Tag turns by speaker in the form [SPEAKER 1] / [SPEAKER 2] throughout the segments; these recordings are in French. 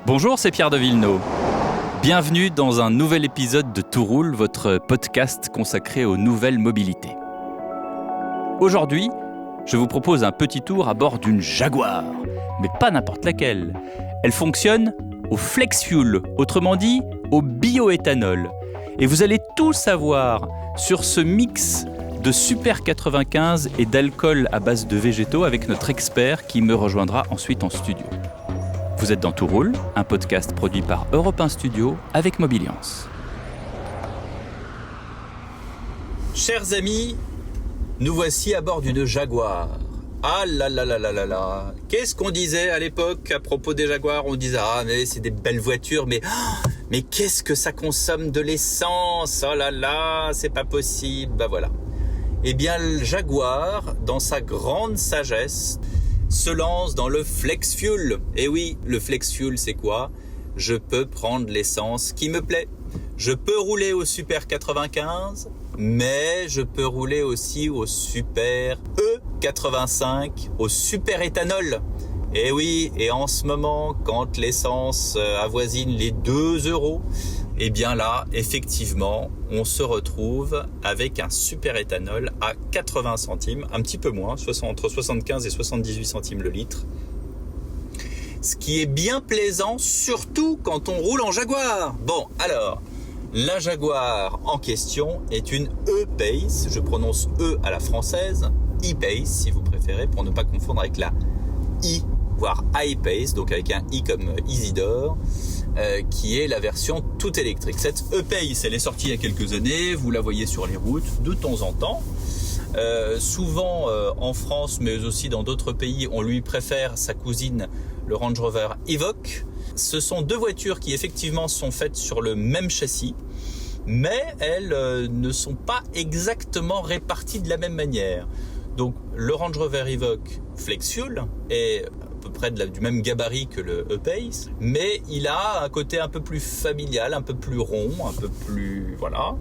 [SPEAKER 1] Bonjour, c'est Pierre de Villeneuve. Bienvenue dans un nouvel épisode de Tout roule, votre podcast consacré aux nouvelles mobilités. Aujourd'hui, je vous propose un petit tour à bord d'une Jaguar, mais pas n'importe laquelle. Elle fonctionne au flex fuel, autrement dit au bioéthanol. Et vous allez tout savoir sur ce mix de Super 95 et d'alcool à base de végétaux avec notre expert qui me rejoindra ensuite en studio. Vous êtes dans Tout roule, un podcast produit par Europe 1 Studio avec Mobiliance. Chers amis, nous voici à bord d'une Jaguar. Ah là là là là là là. Qu'est-ce qu'on disait à l'époque à propos des Jaguars? On disait mais c'est des belles voitures, mais qu'est-ce que ça consomme de l'essence? Oh là là, c'est pas possible. Bah voilà. Eh bien, le Jaguar, dans sa grande sagesse, se lance dans le flex fuel. Et oui, le flex fuel, c'est quoi? Je peux prendre l'essence qui me plaît. Je peux rouler au Super 95, mais je peux rouler aussi au Super E85, au Super éthanol. Et oui, et en ce moment, quand l'essence avoisine les 2 €, eh bien là, effectivement, on se retrouve avec un super éthanol à 80 centimes, un petit peu moins, entre 75 et 78 centimes le litre. Ce qui est bien plaisant, surtout quand on roule en Jaguar. Bon, alors, la Jaguar en question est une E-Pace, je prononce E à la française, E-Pace si vous préférez, pour ne pas confondre avec la I, voire I-Pace, donc avec un I comme Isidore, qui est la version toute électrique. Cette E-Pace, elle est sortie il y a quelques années, vous la voyez sur les routes de temps en temps. Souvent en France, mais aussi dans d'autres pays, on lui préfère sa cousine, le Range Rover Evoque. Ce sont deux voitures qui effectivement sont faites sur le même châssis, mais elles ne sont pas exactement réparties de la même manière. Donc le Range Rover Evoque Flex Fuel est à peu près du même gabarit que le E-Pace, mais il a un côté un peu plus familial, un peu plus rond, un peu plus... voilà.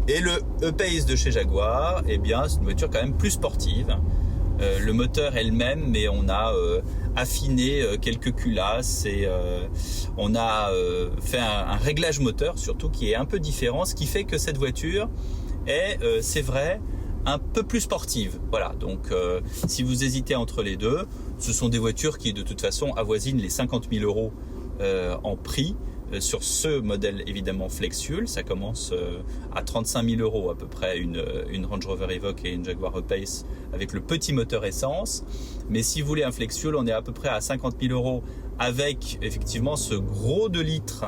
[SPEAKER 1] Et le E-Pace de chez Jaguar, eh bien, c'est une voiture quand même plus sportive. Le moteur est le même, mais on a affiné quelques culasses et on a fait un réglage moteur surtout qui est un peu différent, ce qui fait que cette voiture est, c'est vrai, un peu plus sportive. Voilà, donc si vous hésitez entre les deux, ce sont des voitures qui de toute façon avoisinent les 50 000 € en prix. Sur ce modèle évidemment Flex Fuel, ça commence à 35 000 € à peu près une Range Rover Evoque et une Jaguar E-Pace avec le petit moteur essence. Mais si vous voulez un Flex Fuel, on est à peu près à 50 000 € avec effectivement ce gros 2 litres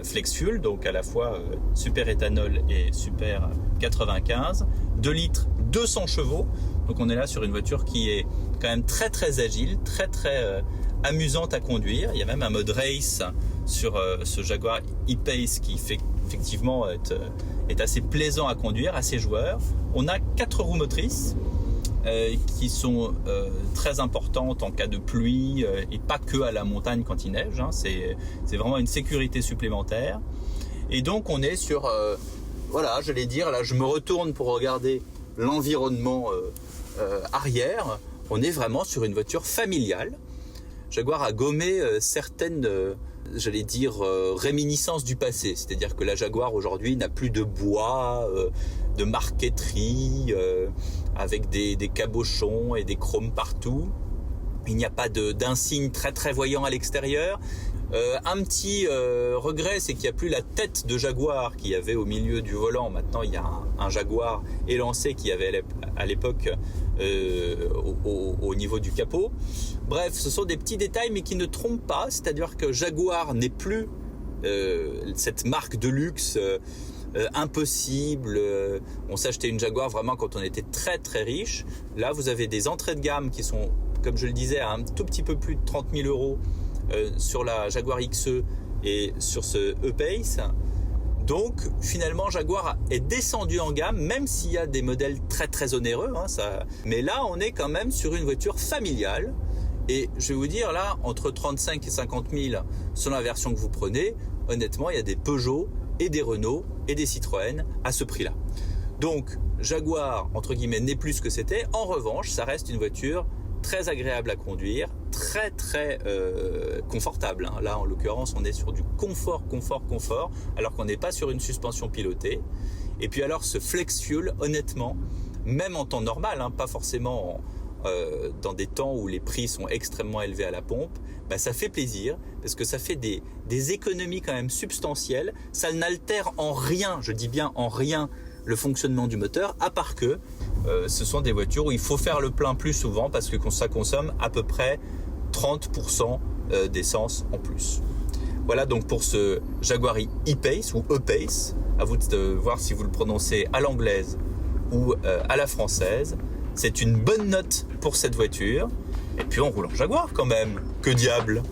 [SPEAKER 1] Flex Fuel, donc à la fois super éthanol et super 95, 2 litres 200 chevaux, donc on est là sur une voiture qui est quand même très très agile, très très amusante à conduire. Il y a même un mode race sur ce Jaguar E-Pace qui fait effectivement est assez plaisant à conduire, assez joueur. On a 4 roues motrices qui sont très importantes en cas de pluie et pas que à la montagne quand il neige, hein. C'est vraiment une sécurité supplémentaire. Et donc on est sur voilà, j'allais dire, là je me retourne pour regarder l'environnement arrière. On est vraiment sur une voiture familiale. Jaguar a gommé certaines j'allais dire réminiscences du passé, c'est-à-dire que la Jaguar aujourd'hui n'a plus de bois, de marqueterie avec des cabochons et des chromes partout. Il n'y a pas d'insigne très très voyant à l'extérieur. Un petit regret, c'est qu'il n'y a plus la tête de Jaguar qu'il y avait au milieu du volant. Maintenant, il y a un Jaguar élancé qu'il y avait à l'époque au niveau du capot. Bref, ce sont des petits détails, mais qui ne trompent pas. C'est-à-dire que Jaguar n'est plus cette marque de luxe impossible. On s'achetait une Jaguar vraiment quand on était très très riche. Là, vous avez des entrées de gamme qui sont, comme je le disais, à un tout petit peu plus de 30 000 € sur la Jaguar XE et sur ce E-Pace. Donc finalement Jaguar est descendu en gamme, même s'il y a des modèles très très onéreux, hein, mais là on est quand même sur une voiture familiale. Et je vais vous dire, là, entre 35 et 50 000 selon la version que vous prenez, honnêtement, il y a des Peugeot et des Renault et des Citroën à ce prix-là. Donc Jaguar, entre guillemets, n'est plus ce que c'était. En revanche, ça reste une voiture très agréable à conduire, très très confortable. Là, en l'occurrence, on est sur du confort, alors qu'on n'est pas sur une suspension pilotée. Et puis alors, ce flex fuel, honnêtement, même en temps normal, pas forcément dans des temps où les prix sont extrêmement élevés à la pompe, ça fait plaisir parce que ça fait des économies quand même substantielles. Ça n'altère en rien, je dis bien en rien, le fonctionnement du moteur, à part que ce sont des voitures où il faut faire le plein plus souvent parce que ça consomme à peu près 30% d'essence en plus. Voilà donc pour ce Jaguar E-Pace ou E-Pace. À vous de voir si vous le prononcez à l'anglaise ou à la française. C'est une bonne note pour cette voiture. Et puis on roule en Jaguar quand même. Que diable!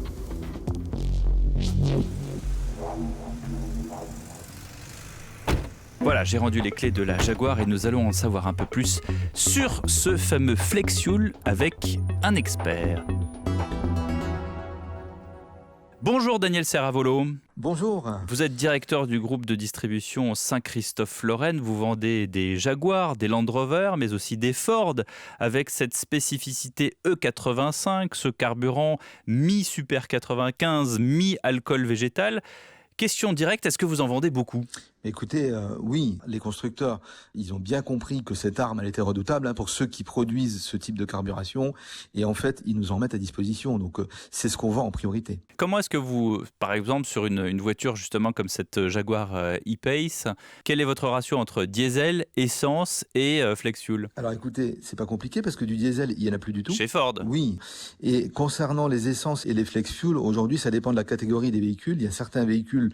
[SPEAKER 1] Voilà, j'ai rendu les clés de la Jaguar et nous allons en savoir un peu plus sur ce fameux flex fuel avec un expert. Bonjour Daniel Serravolo.
[SPEAKER 2] Bonjour.
[SPEAKER 1] Vous êtes directeur du groupe de distribution Saint-Christophe-Lorraine. Vous vendez des Jaguars, des Land Rover, mais aussi des Ford, avec cette spécificité E85, ce carburant mi-Super 95, mi-alcool végétal. Question directe, est-ce que vous en vendez beaucoup ?
[SPEAKER 2] Écoutez, oui, les constructeurs, ils ont bien compris que cette arme, elle était redoutable pour ceux qui produisent ce type de carburation. Et en fait, ils nous en mettent à disposition. Donc, c'est ce qu'on vend en priorité.
[SPEAKER 1] Comment est-ce que vous, par exemple, sur une voiture justement comme cette Jaguar E-Pace, quel est votre ratio entre diesel, essence et flex fuel ?
[SPEAKER 2] Alors écoutez, c'est pas compliqué parce que du diesel, il y en a plus du tout.
[SPEAKER 1] Chez Ford ?
[SPEAKER 2] Oui. Et concernant les essences et les flex fuel, aujourd'hui, ça dépend de la catégorie des véhicules. Il y a certains véhicules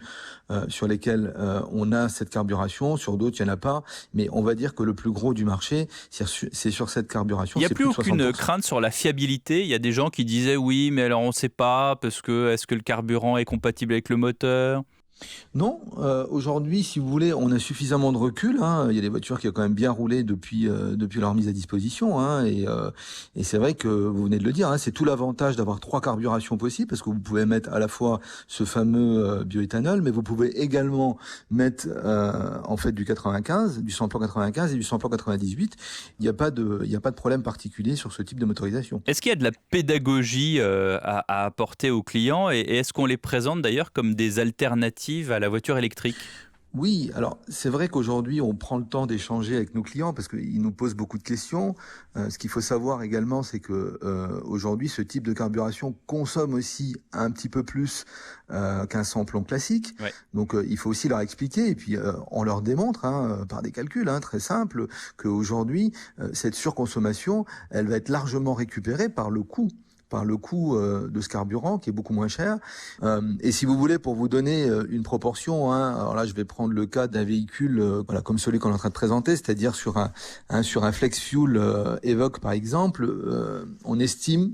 [SPEAKER 2] sur lesquels on a cette carburation, sur d'autres, il n'y en a pas. Mais on va dire que le plus gros du marché, c'est sur cette carburation.
[SPEAKER 1] Il n'y a plus aucune crainte sur la fiabilité. Il y a des gens qui disaient oui, mais alors on ne sait pas, parce que est-ce que le carburant est compatible avec le moteur ?
[SPEAKER 2] Non, aujourd'hui, si vous voulez, on a suffisamment de recul. Il y a des voitures qui ont quand même bien roulé depuis leur mise à disposition. Et c'est vrai que vous venez de le dire, c'est tout l'avantage d'avoir 3 carburations possibles, parce que vous pouvez mettre à la fois ce fameux bioéthanol, mais vous pouvez également mettre en fait du 95, du samplon 95 et du samplon 98. Il n'y a pas de problème particulier sur ce type de motorisation.
[SPEAKER 1] Est-ce qu'il y a de la pédagogie à apporter aux clients et est-ce qu'on les présente d'ailleurs comme des alternatives à la voiture électrique ?
[SPEAKER 2] Oui, alors c'est vrai qu'aujourd'hui on prend le temps d'échanger avec nos clients parce qu'ils nous posent beaucoup de questions. Ce qu'il faut savoir également, c'est que aujourd'hui ce type de carburation consomme aussi un petit peu plus qu'un samplon classique. Ouais. Donc il faut aussi leur expliquer et puis on leur démontre par des calculs très simples qu'aujourd'hui cette surconsommation, elle va être largement récupérée par le coût de ce carburant qui est beaucoup moins cher. Et si vous voulez, pour vous donner une proportion, alors là je vais prendre le cas d'un véhicule comme celui qu'on est en train de présenter, c'est-à-dire sur un flex fuel Evoque par exemple, on estime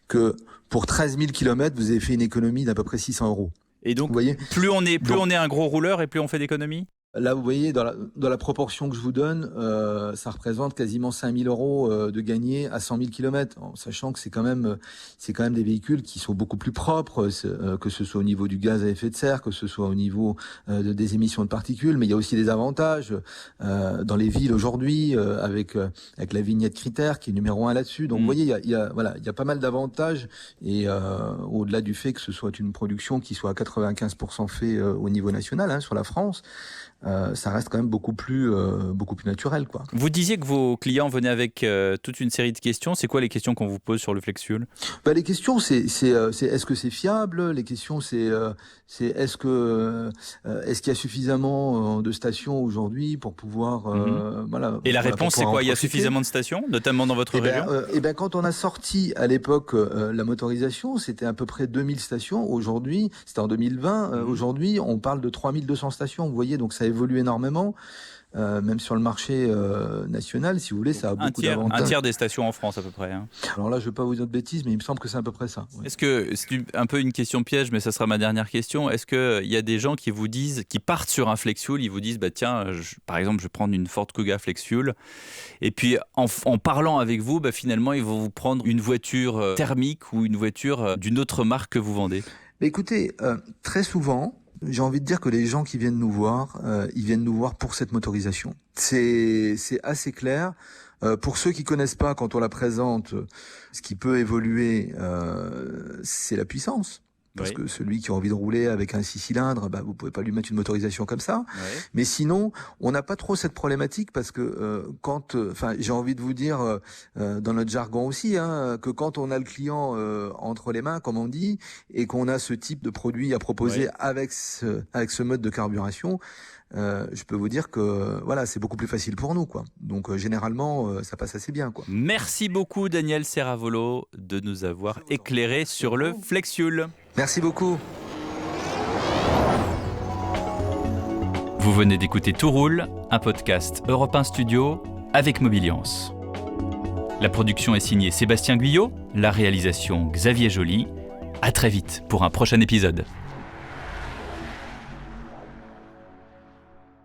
[SPEAKER 2] que pour 13 000 km, vous avez fait une économie d'à peu près 600 €.
[SPEAKER 1] Et donc, vous voyez, plus on est un gros rouleur et plus on fait d'économies ?
[SPEAKER 2] Là, vous voyez, dans la proportion que je vous donne, ça représente quasiment 5 000 € de gagné à 100 000 km, en sachant que c'est quand même des véhicules qui sont beaucoup plus propres, que ce soit au niveau du gaz à effet de serre, que ce soit au niveau des émissions de particules, mais il y a aussi des avantages dans les villes aujourd'hui, avec la vignette critère qui est numéro 1 là-dessus. Donc, vous voyez, il y a pas mal d'avantages, et au-delà du fait que ce soit une production qui soit à 95% fait au niveau national, sur la France, ça reste quand même beaucoup plus naturel, quoi.
[SPEAKER 1] Vous disiez que vos clients venaient avec toute une série de questions. C'est quoi les questions qu'on vous pose sur le flex fuel ?
[SPEAKER 2] Les questions, c'est est-ce que c'est fiable ? Les questions, c'est est-ce qu'il y a suffisamment de stations aujourd'hui pour pouvoir
[SPEAKER 1] Et la réponse, c'est quoi ? Il y a suffisamment de stations, notamment dans votre région ?
[SPEAKER 2] Quand on a sorti à l'époque la motorisation, c'était à peu près 2000 stations. Aujourd'hui, c'était en 2020. Aujourd'hui, on parle de 3200 stations. Vous voyez, donc ça évolue énormément. Même sur le marché national, si vous voulez, ça a beaucoup d'avantages.
[SPEAKER 1] Un tiers des stations en France à peu près.
[SPEAKER 2] Alors là, je ne vais pas vous dire de bêtises, mais il me semble que c'est à peu près ça. Ouais.
[SPEAKER 1] Est-ce que, c'est un peu une question piège, mais ça sera ma dernière question, est-ce qu'il y a des gens qui vous disent, qui partent sur un flex fuel, ils vous disent, tiens, par exemple, je vais prendre une Ford Kuga flex fuel, et puis en parlant avec vous, finalement, ils vont vous prendre une voiture thermique ou une voiture d'une autre marque que vous vendez ?
[SPEAKER 2] Écoutez, très souvent, j'ai envie de dire que les gens qui viennent nous voir, ils viennent nous voir pour cette motorisation. C'est assez clair. Pour ceux qui connaissent pas, quand on la présente, ce qui peut évoluer, c'est la puissance. Parce que celui qui a envie de rouler avec un 6 cylindres, vous pouvez pas lui mettre une motorisation comme ça. Ouais. Mais sinon, on n'a pas trop cette problématique parce que j'ai envie de vous dire dans notre jargon aussi, que quand on a le client entre les mains, comme on dit, et qu'on a ce type de produit à proposer avec ce mode de carburation, je peux vous dire que c'est beaucoup plus facile pour nous, quoi. Donc généralement, ça passe assez bien, quoi.
[SPEAKER 3] Merci beaucoup Daniel Serravolo de nous avoir éclairé sur le Flexfuel.
[SPEAKER 2] Merci beaucoup.
[SPEAKER 3] Vous venez d'écouter Tout roule, un podcast Europe 1 Studio avec Mobiliance. La production est signée Sébastien Guyot, la réalisation Xavier Joly. À très vite pour un prochain épisode.